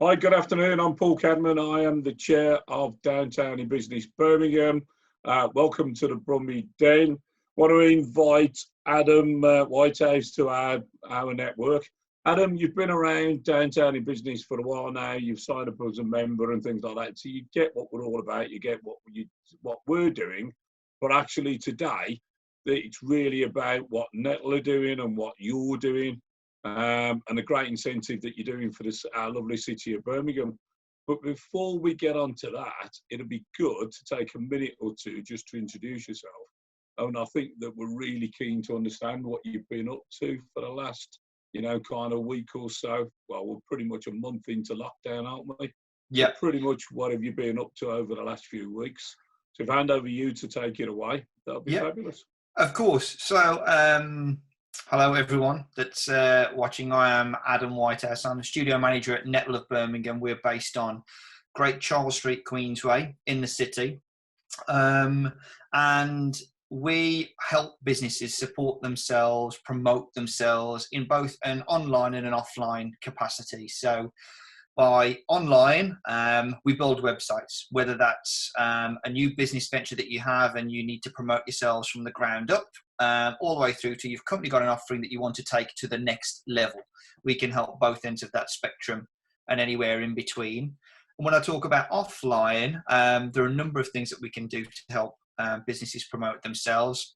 Hi, good afternoon. I'm Paul Cadman. I am the chair of Downtown in Business Birmingham. Welcome to the Brummy Den. Want to invite Adam Whitehouse to our network. Adam, you've been around Downtown in Business for a while now. You've signed up as a member and things like that. So you get what we're all about. You get what we're doing. But actually today, it's really about what Nettl are doing and what you're doing. And a great incentive that you're doing for our lovely city of Birmingham. But before we get on to that, it'd be good to take a minute or two just to introduce yourself. And I think that we're really keen to understand what you've been up to for the last, kind of week or so. Well, we're pretty much a month into lockdown, aren't we? Yeah. So pretty much what have you been up to over the last few weeks? So if I hand over you to take it away, that'll be fabulous. Of course. So, hello everyone that's watching. I am Adam Whitehouse. I'm the studio manager at Nettl Birmingham. We're based on Great Charles Street, Queensway in the city. And we help businesses support themselves, promote themselves in both an online and an offline capacity. So by online, we build websites, whether that's a new business venture that you have and you need to promote yourselves from the ground up, all the way through to you've currently got an offering that you want to take to the next level. We can help both ends of that spectrum and anywhere in between. And when I talk about offline, there are a number of things that we can do to help businesses promote themselves.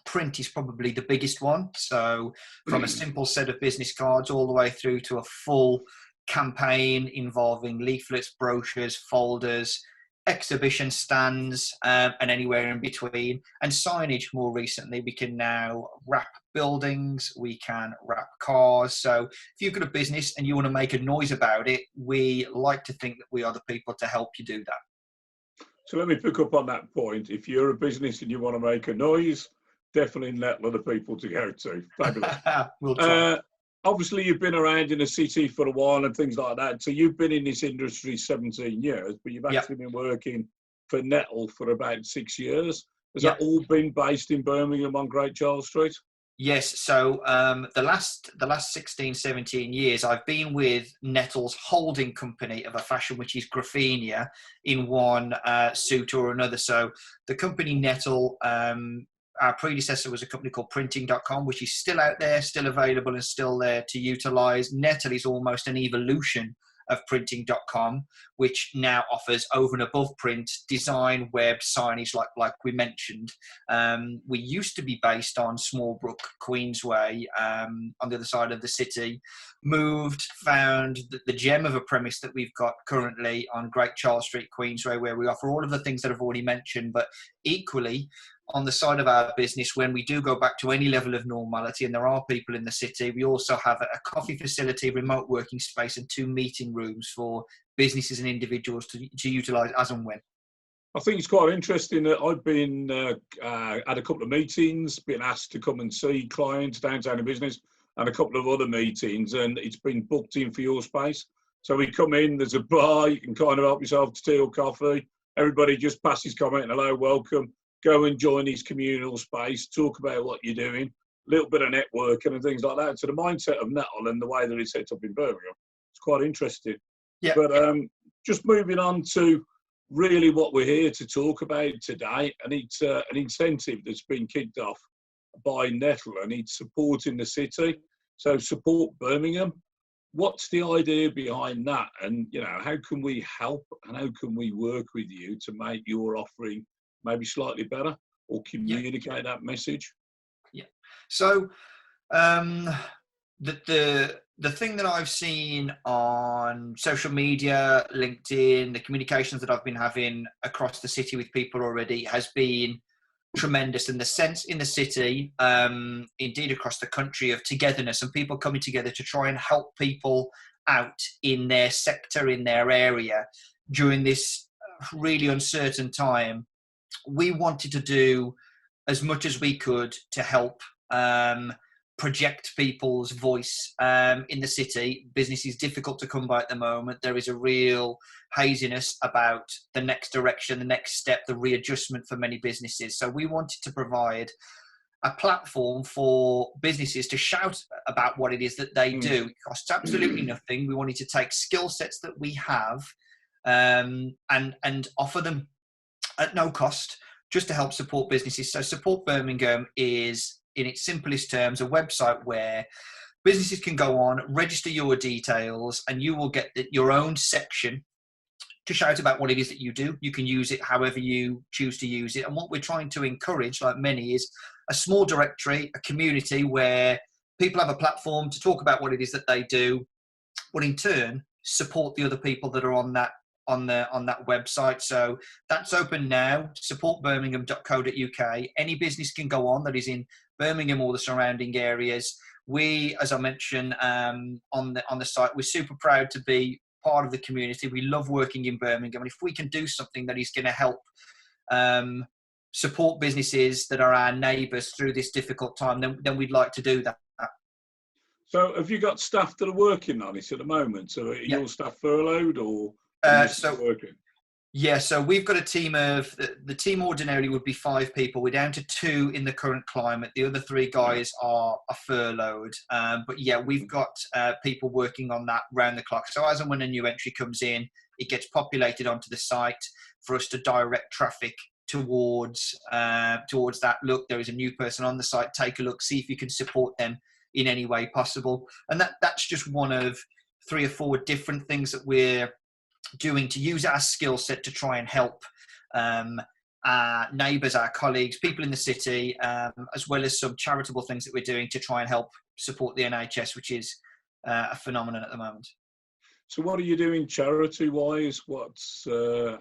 Print is probably the biggest one. So from a simple set of business cards all the way through to a full campaign involving leaflets, brochures, folders, exhibition stands, and anywhere in between. And signage, more recently, we can now wrap buildings, we can wrap cars. So if you've got a business and you want to make a noise about it, we like to think that we are the people to help you do that. So let me pick up on that point. If you're a business and you want to make a noise, definitely Nettl are the people to go to. Fabulous. We'll try. Obviously, you've been around in the city for a while and things like that. So you've been in this industry 17 years, but you've actually been working for Nettl for about 6 years. Has that all been based in Birmingham on Great Charles Street? Yes. So the last 16, 17 years, I've been with Nettl's holding company of a fashion, which is Graphenia, in one suit or another. So the company Nettl, our predecessor was a company called printing.com, which is still out there, still available and still there to utilize. Nettl is almost an evolution of printing.com, which now offers over and above print, design, web, signage, like we mentioned. We used to be based on Smallbrook, Queensway, on the other side of the city, moved, found the gem of a premise that we've got currently on Great Charles Street, Queensway, where we offer all of the things that I've already mentioned, but equally, on the side of our business, when we do go back to any level of normality and there are people in the city, we also have a coffee facility, remote working space and 2 meeting rooms for businesses and individuals to utilise as and when. I think it's quite interesting that I've been at a couple of meetings, been asked to come and see clients downtown in business and a couple of other meetings, and it's been booked in for your space. So we come in, there's a bar, you can kind of help yourself to tea or coffee. Everybody just passes comment, hello, welcome. Go and join his communal space, talk about what you're doing, a little bit of networking and things like that. So the mindset of Nettl and the way that it's set up in Birmingham, it's quite interesting. Yeah. But just moving on to really what we're here to talk about today, and it's an incentive that's been kicked off by Nettl and it's supporting the city. So support Birmingham. What's the idea behind that? And, how can we help and how can we work with you to make your offering maybe slightly better or communicate that message? Yeah. So the thing that I've seen on social media, LinkedIn, the communications that I've been having across the city with people already has been tremendous, and the sense in the city, indeed across the country, of togetherness and people coming together to try and help people out in their sector, in their area during this really uncertain time. We wanted to do as much as we could to help project people's voice in the city. Business is difficult to come by at the moment. There is a real haziness about the next direction, the next step, the readjustment for many businesses. So we wanted to provide a platform for businesses to shout about what it is that they do. It costs absolutely nothing. We wanted to take skill sets that we have and offer them at no cost, just to help support businesses. So Support Birmingham is, in its simplest terms, a website where businesses can go on, register your details, and you will get your own section to shout about what it is that you do. You can use it however you choose to use it. And what we're trying to encourage, like many, is a small directory, a community where people have a platform to talk about what it is that they do, but in turn support the other people that are on that website. So that's open now, supportbirmingham.co.uk. Any business can go on that is in Birmingham or the surrounding areas. We, as I mentioned on the site, we're super proud to be part of the community. We love working in Birmingham, and if we can do something that is going to help support businesses that are our neighbours through this difficult time, then we'd like to do that. So have you got staff that are working on it at the moment? So are your staff furloughed, or working? Yeah, so we've got a team of, the team ordinarily would be 5 people. We're down to 2 in the current climate. The other 3 guys are furloughed. But yeah, we've got people working on that round the clock. So as and when a new entry comes in, it gets populated onto the site for us to direct traffic towards that. Look, there is a new person on the site. Take a look, see if you can support them in any way possible. And that's just one of 3 or 4 different things that we're doing to use our skill set to try and help our neighbours, our colleagues, people in the city, as well as some charitable things that we're doing to try and help support the NHS, which is a phenomenon at the moment. So what are you doing charity-wise? How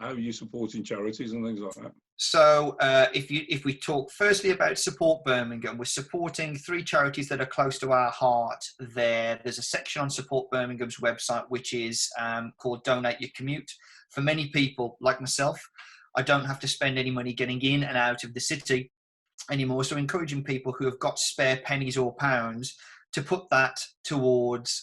are you supporting charities and things like that? So if we talk firstly about Support Birmingham, we're supporting 3 charities that are close to our heart there. There's a section on Support Birmingham's website which is called Donate Your Commute. For many people like myself, I don't have to spend any money getting in and out of the city anymore. So encouraging people who have got spare pennies or pounds to put that towards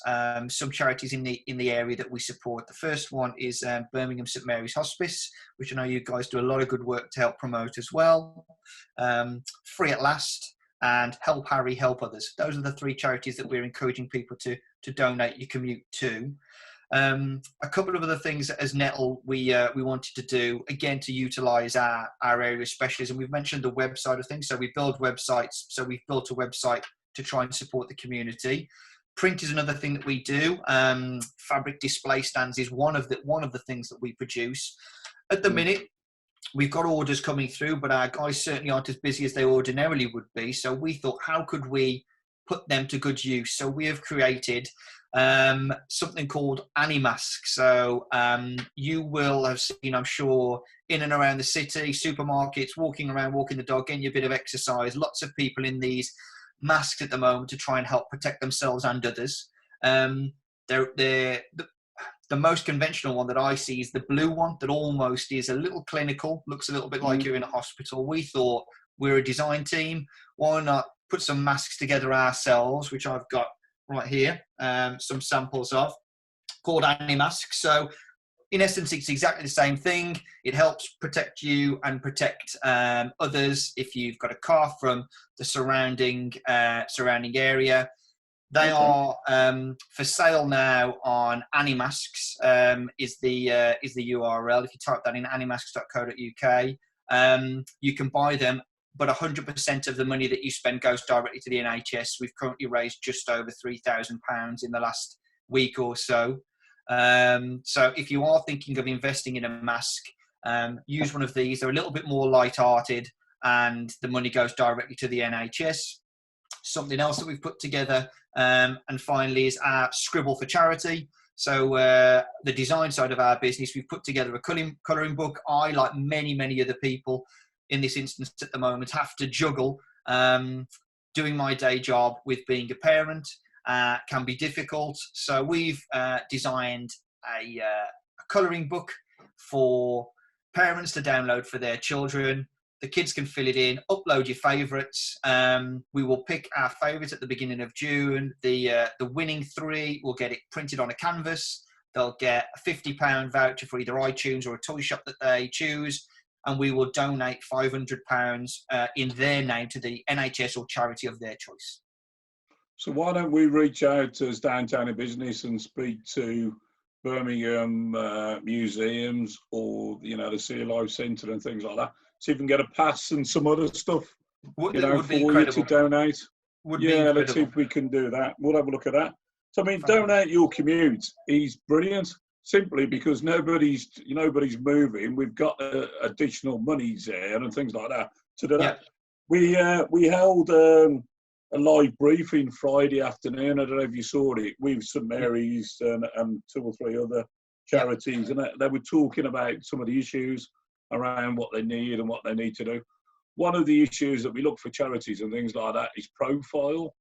some charities in the area that we support. The first one is Birmingham St Mary's Hospice, which I know you guys do a lot of good work to help promote as well. Free at Last and Help Harry, Help Others. Those are the 3 charities that we're encouraging people to donate your commute to. A couple of other things as Nettl we wanted to do, again, to utilise our area of specialism. We've mentioned the website of things, so we build websites. So we've built a website to try and support the community. Print is another thing that we do. Fabric display stands is one of the things that we produce. At the minute, we've got orders coming through, but our guys certainly aren't as busy as they ordinarily would be. So we thought, how could we put them to good use? So we have created something called Animask. So you will have seen, I'm sure, in and around the city, supermarkets, walking around, walking the dog, getting a bit of exercise. Lots of people in these masks at the moment to try and help protect themselves and others. The most conventional one that I see is the blue one that almost is a little clinical, looks a little bit like you're in a hospital. We thought, we're a design team, why not put some masks together ourselves, which I've got right here, some samples of, called Animask. So in essence, it's exactly the same thing. It helps protect you and protect others if you've got a cough from the surrounding area. They are for sale now on Animasks. Is the URL. If you type that in, animasks.co.uk, you can buy them. But 100% of the money that you spend goes directly to the NHS. We've currently raised just over £3,000 in the last week or so. So if you are thinking of investing in a mask, use one of these. They're a little bit more light-hearted and the money goes directly to the NHS. Something else that we've put together, and finally, is our Scribble for Charity. So the design side of our business, we've put together a colouring book. I, like many other people in this instance at the moment, have to juggle doing my day job with being a parent. Can be difficult. So we've designed a colouring book for parents to download for their children. The kids can fill it in, upload your favourites. We will pick our favourites at the beginning of June. The winning 3 will get it printed on a canvas. They'll get a £50 voucher for either iTunes or a toy shop that they choose. and we will donate £500 in their name to the NHS or charity of their choice. So why don't we reach out as Downtown in Business and speak to Birmingham museums, or the Sea Life Centre and things like that, see if we can get a pass and some other stuff, Would for be you incredible. to donate. Would be incredible. Let's see if we can do that. We'll have a look at that. So I mean, Fantastic. Donate Your Commute is brilliant, simply because nobody's moving. We've got additional monies there and things like that to do that. We held a live briefing Friday afternoon. I don't know if you saw it, with St Mary's and 2 or 3 other charities, and they were talking about some of the issues around what they need and what they need to do. One of the issues that we look for charities and things like that is profile.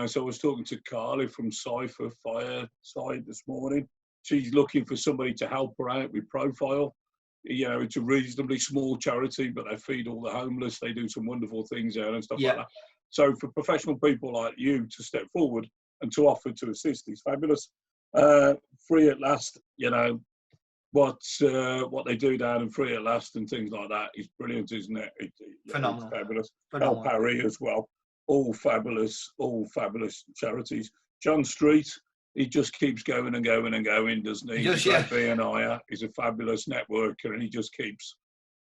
So I was talking to Carly from Cypher Fireside this morning. She's looking for somebody to help her out with profile. It's a reasonably small charity, but they feed all the homeless. They do some wonderful things there and stuff like that. So for professional people like you to step forward and to offer to assist is fabulous. Free at Last, what they do down in Free at Last and things like that is brilliant, isn't it? Phenomenal. It's fabulous. Phenomenal. El Parry as well. All fabulous charities. John Street, he just keeps going and going and going, doesn't he? He's a great BNI. He's a fabulous networker, and he just keeps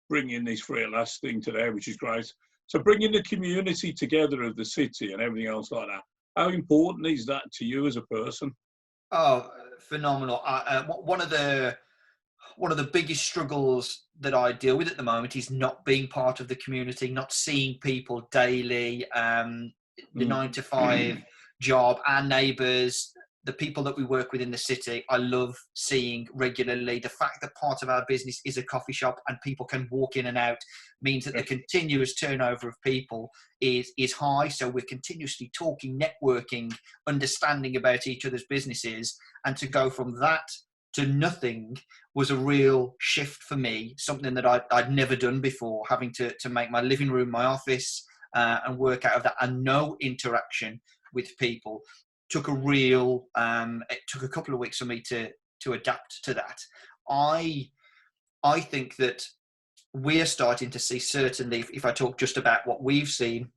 bringing this Free at Last thing to there, which is great. So bringing the community together of the city and everything else like that, how important is that to you as a person? Oh, phenomenal. One of the biggest struggles that I deal with at the moment is not being part of the community, not seeing people daily, the 9 to 5 job, our neighbours, the people that we work with in the city. I love seeing regularly. The fact that part of our business is a coffee shop and people can walk in and out means that the continuous turnover of people is high. So we're continuously talking, networking, understanding about each other's businesses, and to go from that to nothing was a real shift for me, something that I'd never done before, having to make my living room my office and work out of that, and no interaction with people. It took a couple of weeks for me to adapt to that. I think that we're starting to see, certainly if I talk just about what we've seen,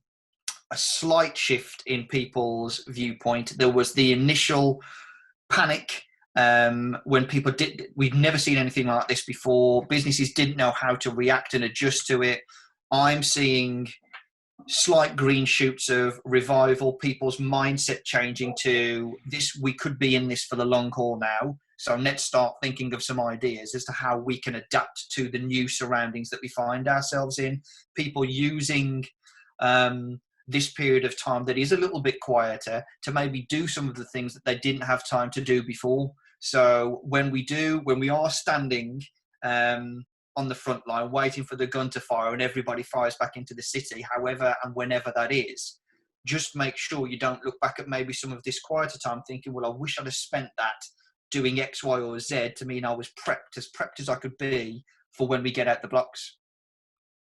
a slight shift in people's viewpoint. There was the initial panic when people we'd never seen anything like this before. Businesses didn't know how to react and adjust to it. I'm seeing slight green shoots of revival, people's mindset changing to this, we could be in this for the long haul now. So let's start thinking of some ideas as to how we can adapt to the new surroundings that we find ourselves in. People using this period of time that is a little bit quieter to maybe do some of the things that they didn't have time to do before. So when we are standing on the front line, waiting for the gun to fire and everybody fires back into the city, however and whenever that is, just make sure you don't look back at maybe some of this quieter time thinking, well, I wish I'd have spent that doing X, Y, or Z to mean I was prepped as I could be for when we get out the blocks.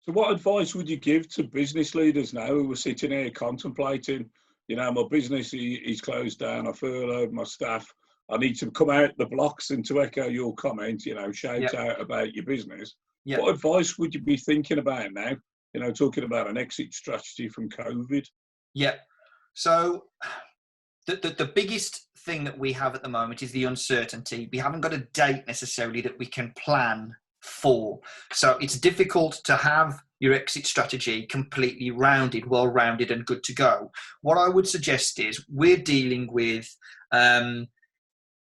So what advice would you give to business leaders now who are sitting here contemplating, my business is closed down, I furloughed my staff, I need to come out the blocks, and to echo your comment, shout out about your business. What advice would you be thinking about now, talking about an exit strategy from COVID? Yeah. So the biggest thing that we have at the moment is the uncertainty. We haven't got a date necessarily that we can plan for. So it's difficult to have your exit strategy completely well-rounded and good to go. What I would suggest is we're dealing with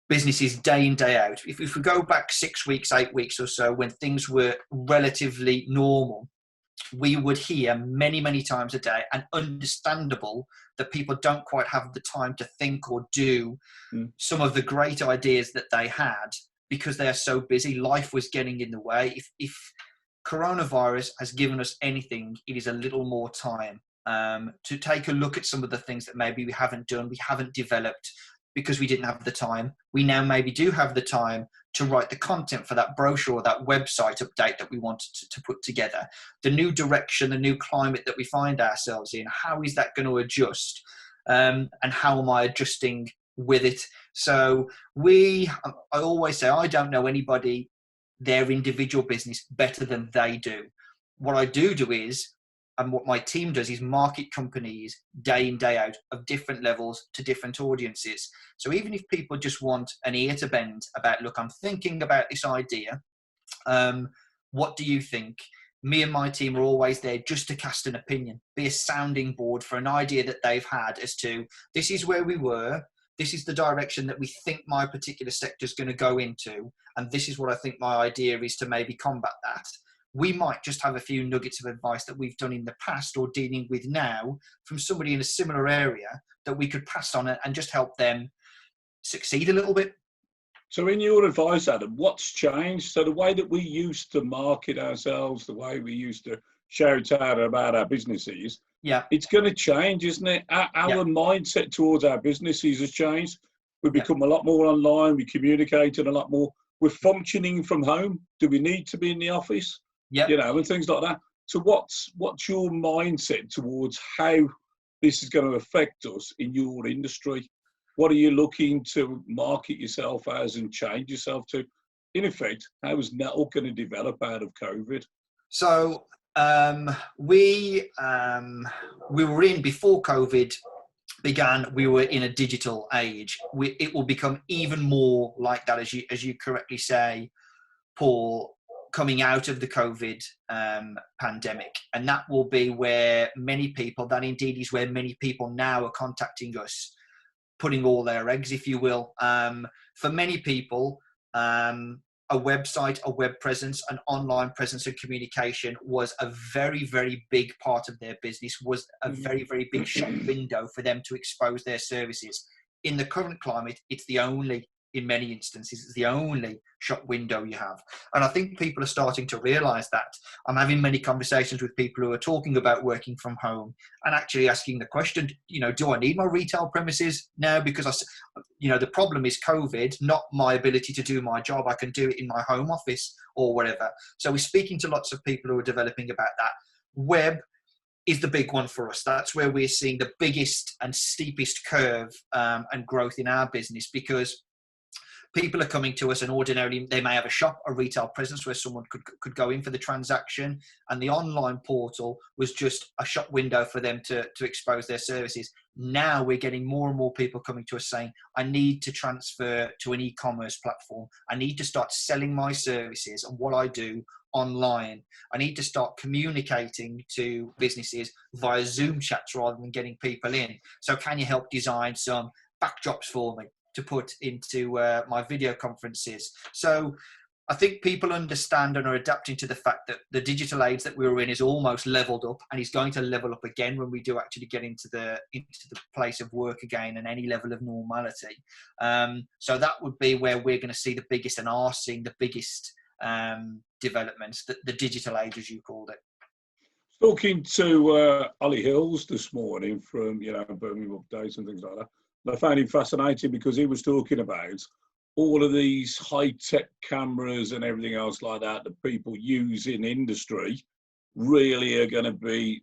businesses day in, day out. If we go back 6 weeks, 8 weeks or so, when things were relatively normal, we would hear many, many times a day, and understandable that people don't quite have the time to think or do some of the great ideas that they had because they are so busy. Life was getting in the way. If coronavirus has given us anything, it is a little more time to take a look at some of the things that maybe we haven't done, we haven't developed because we didn't have the time. We now maybe do have the time to write the content for that brochure or that website update that we want to put together. The new direction, the new climate that we find ourselves in, how is that going to adjust? And how am I adjusting with it? So I always say, I don't know anybody their individual business better than they do. What I do is, and what my team does, is market companies day in, day out of different levels to different audiences. So even if people just want an ear to bend about, look, I'm thinking about this idea, what do you think? Me and my team are always there just to cast an opinion, be a sounding board for an idea that they've had as to, this is where we were, this is the direction that we think my particular sector is going to go into, and this is what I think my idea is to maybe combat that. We might just have a few nuggets of advice that we've done in the past or dealing with now from somebody in a similar area that we could pass on and just help them succeed a little bit. So in your advice, Adam, what's changed? So the way that we used to market ourselves, the way we used to shout out about our businesses, it's going to change, isn't it? Our mindset towards our businesses has changed. We've become a lot more online. We communicate a lot more. We're functioning from home. Do we need to be in the office? And things like that. So what's your mindset towards how this is going to affect us in your industry? What are you looking to market yourself as and change yourself to? In effect, how is Nettl going to develop out of COVID? So we were in, before COVID began, we were in a digital age. It will become even more like that, as you correctly say, Paul, coming out of the COVID pandemic. And that will be where many people, that indeed is where many people now are contacting us, putting all their eggs, if you will. For many people, a website, a web presence, an online presence and communication was a very, very big part of their business, was a very, very big shop window for them to expose their services. In the current climate, it's the only, in many instances, it's the only shop window you have. And I think people are starting to realize that. I'm having many conversations with people who are talking about working from home and actually asking the question, do I need my retail premises now? Because the problem is COVID, not my ability to do my job. I can do it in my home office or whatever. So we're speaking to lots of people who are developing about that. Web is the big one for us. That's where we're seeing the biggest and steepest curve and growth in our business, because people are coming to us, and ordinarily they may have a shop, a retail presence where someone could go in for the transaction, and the online portal was just a shop window for them to expose their services. Now we're getting more and more people coming to us saying, I need to transfer to an e-commerce platform. I need to start selling my services and what I do online. I need to start communicating to businesses via Zoom chats rather than getting people in. So can you help design some backdrops for me to put into my video conferences? So I think people understand and are adapting to the fact that the digital age that we were in is almost leveled up, and is going to level up again when we do actually get into the place of work again and any level of normality. So that would be where we're going to see the biggest, and are seeing the biggest developments, the digital age, as you called it. Talking to Ollie Hills this morning from Birmingham Updates and things like that, I found him fascinating because he was talking about all of these high-tech cameras and everything else like that that people use in industry really are going to be,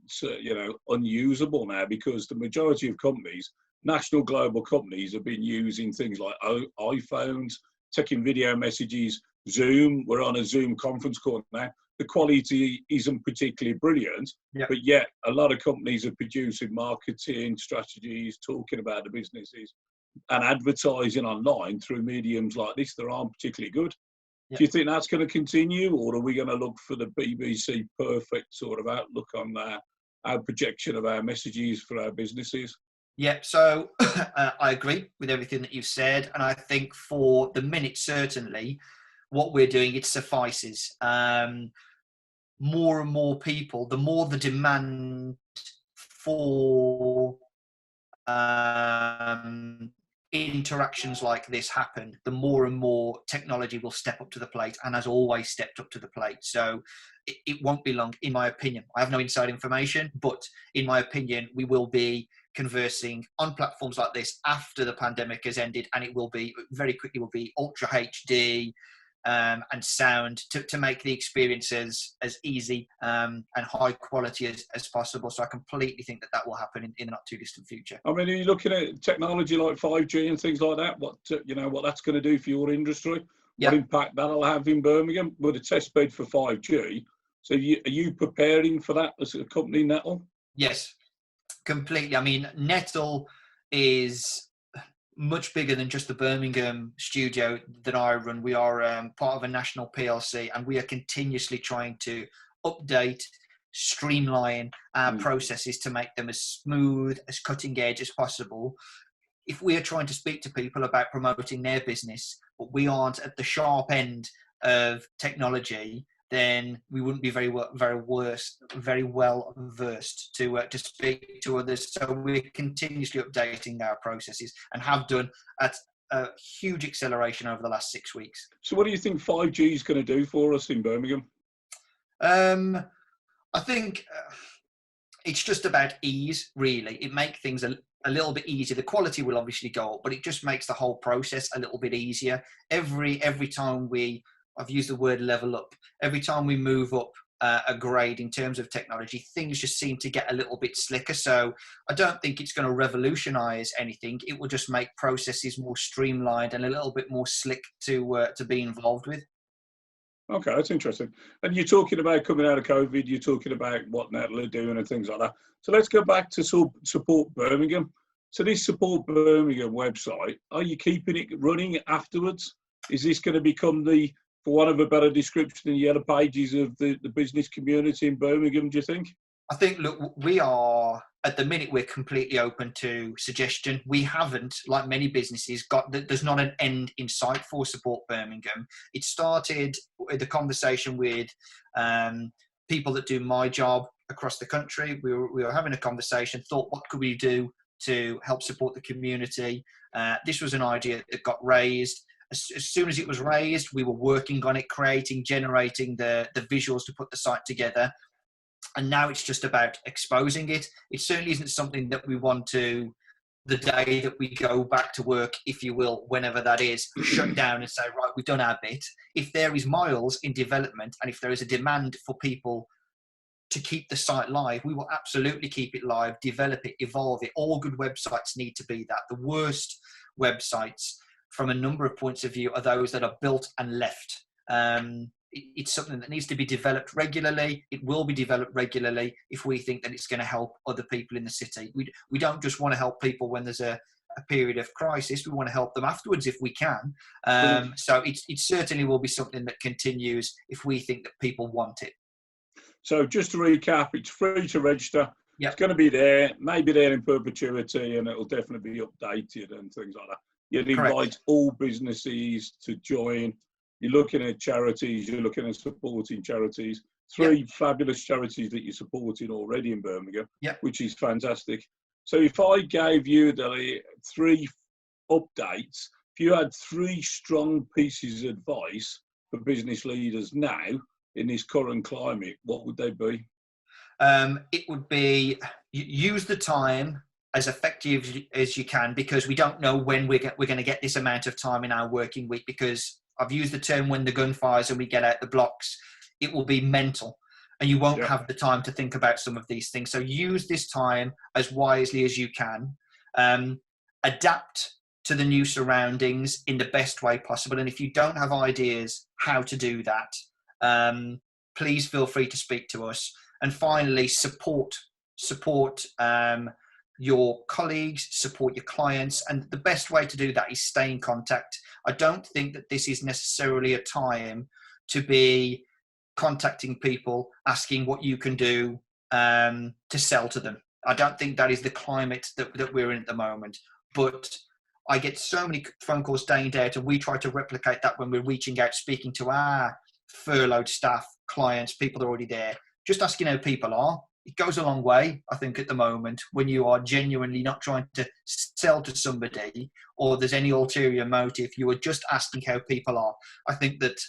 unusable now, because the majority of companies, national global companies, have been using things like iPhones, taking video messages, Zoom. We're on a Zoom conference call now. The quality isn't particularly brilliant, but yet a lot of companies are producing marketing strategies, talking about the businesses and advertising online through mediums like this that aren't particularly good. Do you think that's going to continue, or are we going to look for the BBC perfect sort of outlook on our projection of our messages for our businesses? Yeah, so I agree with everything that you've said. And I think for the minute, certainly, what we're doing, it suffices. More and more people, the more the demand for interactions like this happen, the more and more technology will step up to the plate, and has always stepped up to the plate. So it won't be long, in my opinion. I have no inside information, but in my opinion, we will be conversing on platforms like this after the pandemic has ended, and it will be very quickly will be ultra HD and sound to make the experience as easy and high quality as possible. So I completely think that will happen in the not too distant future. I mean, are you looking at technology like 5G and things like that? What that's going to do for your industry? Yeah. what impact that'll have in Birmingham with a test bed for 5G. So are you preparing for that as a company, Nettl? Yes, completely. I mean, Nettl is much bigger than just the Birmingham studio that I run. We are part of a national PLC, and we are continuously trying to update, streamline our processes to make them as smooth, as cutting edge as possible. If we are trying to speak to people about promoting their business, but we aren't at the sharp end of technology, then we wouldn't be very well versed to speak to others. So we're continuously updating our processes and have done at a huge acceleration over the last 6 weeks. So what do you think 5G is going to do for us in Birmingham? I think it's just about ease, really. It makes things a little bit easier. The quality will obviously go up, but it just makes the whole process a little bit easier. Every time I've used the word level up. Every time we move up a grade in terms of technology, things just seem to get a little bit slicker. So I don't think it's going to revolutionize anything. It will just make processes more streamlined and a little bit more slick to be involved with. Okay, that's interesting. And you're talking about coming out of COVID, you're talking about what Nettl are doing and things like that. So let's go back to Support Birmingham. So this Support Birmingham website, are you keeping it running afterwards? Is this going to become the, for want of a better description, the yellow pages of the business community in Birmingham, do you think? I think, look, we are, at the minute, we're completely open to suggestion. We haven't, like many businesses, there's not an end in sight for Support Birmingham. It started with a conversation with people that do my job across the country. We were having a conversation, thought, what could we do to help support the community? This was an idea that got raised. As soon as it was raised, we were working on it, generating the visuals to put the site together. And now it's just about exposing it. It certainly isn't something that we want to, the day that we go back to work, if you will, whenever that is, shut down and say, right, we've done our bit. If there is miles in development and if there is a demand for people to keep the site live, we will absolutely keep it live, develop it, evolve it. All good websites need to be that. The worst websites from a number of points of view are those that are built and left. It's something that needs to be developed regularly. It will be developed regularly if we think that it's going to help other people in the city. We don't just want to help people when there's a period of crisis. We want to help them afterwards if we can. So it certainly will be something that continues if we think that people want it. So just to recap, it's free to register. Yep. It's going to be there, maybe there in perpetuity, and it'll definitely be updated and things like that. You'd invite all businesses to join. You're looking at charities, you're looking at supporting charities. Three fabulous charities that you're supporting already in Birmingham, which is fantastic. So if I gave you the 3 updates, if you had 3 strong pieces of advice for business leaders now in this current climate, what would they be? It would be use the time as effective as you can, because we don't know when we're going to get this amount of time in our working week, because I've used the term when the gun fires and we get out the blocks, it will be mental and you won't have the time to think about some of these things. So use this time as wisely as you can. Adapt to the new surroundings in the best way possible. And if you don't have ideas how to do that, please feel free to speak to us. And finally, support your colleagues, support your clients, and the best way to do that is stay in contact. I don't think that this is necessarily a time to be contacting people, asking what you can do to sell to them. I don't think that is the climate that we're in at the moment. But I get so many phone calls day in, day out, and we try to replicate that when we're reaching out, speaking to our furloughed staff, clients, people that are already there, just asking how people are. It goes a long way, I think, at the moment, when you are genuinely not trying to sell to somebody or there's any ulterior motive. You are just asking how people are. I think that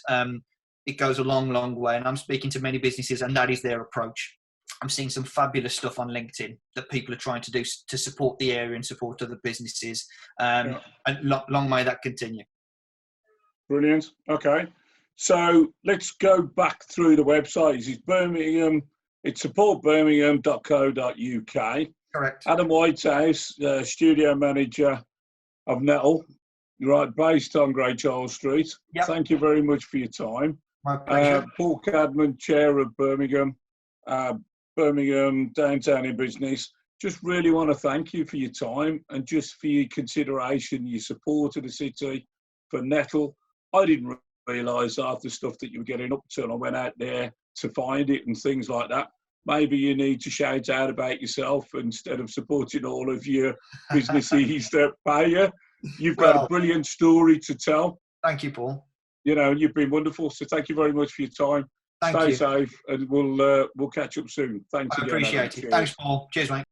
it goes a long, long way. And I'm speaking to many businesses, and that is their approach. I'm seeing some fabulous stuff on LinkedIn that people are trying to do to support the area and support other businesses. And long may that continue. Brilliant. Okay. So let's go back through the website. It's Birmingham. It's supportbirmingham.co.uk. Correct. Adam Whitehouse, studio manager of Nettl. Right, based on Great Charles Street. Yep. Thank you very much for your time. My pleasure. Paul Cadman, Chair of Birmingham, Birmingham Downtown in Business. Just really want to thank you for your time and just for your consideration, your support of the city for Nettl. I didn't realise half the stuff that you were getting up to, and I went out there to find it and things like that. Maybe you need to shout out about yourself instead of supporting all of your businesses that pay you. You've got a brilliant story to tell. Thank you, Paul. You know, you've been wonderful. So thank you very much for your time. Stay safe, and we'll catch up soon. Thanks again. I appreciate it. Thanks, Paul. Cheers, mate.